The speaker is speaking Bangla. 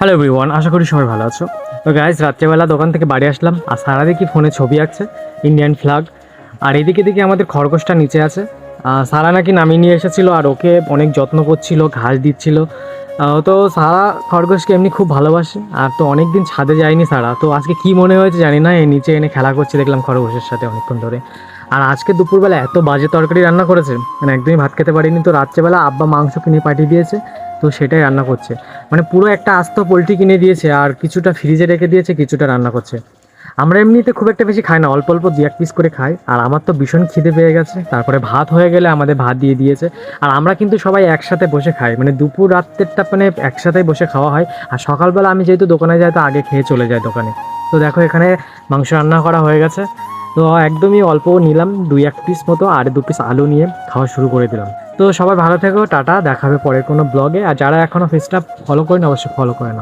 হ্যালো এভরিওয়ান, আশা করি সবাই ভালো আছো। তো গাইজ, রাত্রেবেলা দোকান থেকে বাড়ি আসলাম আর সারা দেখি ফোনে ছবি আঁকছে ইন্ডিয়ান ফ্ল্যাগ। আর এদিকে দেখি আমাদের খরগোশটা নিচে আছে। সারা নাকি নামিয়ে নিয়ে এসেছিলো আর ওকে অনেক যত্ন করছিল, ঘাস দিচ্ছিল। তো সারা খরগোশকে এমনি খুব ভালোবাসে। আর তো অনেক দিন ছাদে যায়নি সারা, তো আজকে কি মনে হয়েছে জানি না, এই নিচে এনে খেলা করছে দেখলাম খরগোশের সাথে অনেকক্ষণ ধরে। আর আজকে দুপুরবেলা এত বাজে তরকারি রান্না করেছে, মানে একদমই ভাত খেতে পারিনি। তো রাত্রেবেলা আব্বা মাংস কিনে পাঠিয়ে দিয়েছে, তো সেটাই রান্না করছে। মানে পুরো একটা আস্ত পোলট্রি কিনে দিয়েছে আর কিছুটা ফ্রিজে রেখে দিয়েছে, কিছুটা রান্না করছে। আমরা এমনিতে খুব একটা বেশি খাই না, অল্প অল্প দু এক পিস করে খাই। আর আমার তো ভীষণ খিদে পেয়ে গেছে, তারপরে ভাত হয়ে গেলে আমাদের ভাত দিয়ে দিয়েছে। আর আমরা কিন্তু সবাই একসাথে বসে খাই, মানে দুপুর রাত্রেরটা মানে একসাথেই বসে খাওয়া হয়। আর সকালবেলা আমি যেহেতু দোকানে যাই, তো আগে খেয়ে চলে যাই দোকানে। তো দেখো এখানে মাংস রান্না করা হয়ে গেছে। তো একদমই অল্প নিলাম, দুই এক পিস মতো, আর দু পিস আলু নিয়ে খাওয়া শুরু করে দিলাম। তো সবাই ভালো থেকো, টাটা, দেখা হবে পরের কোনো ব্লগে। আর যারা এখনও পেজটা ফলো করেন অবশ্যই ফলো করে নাও।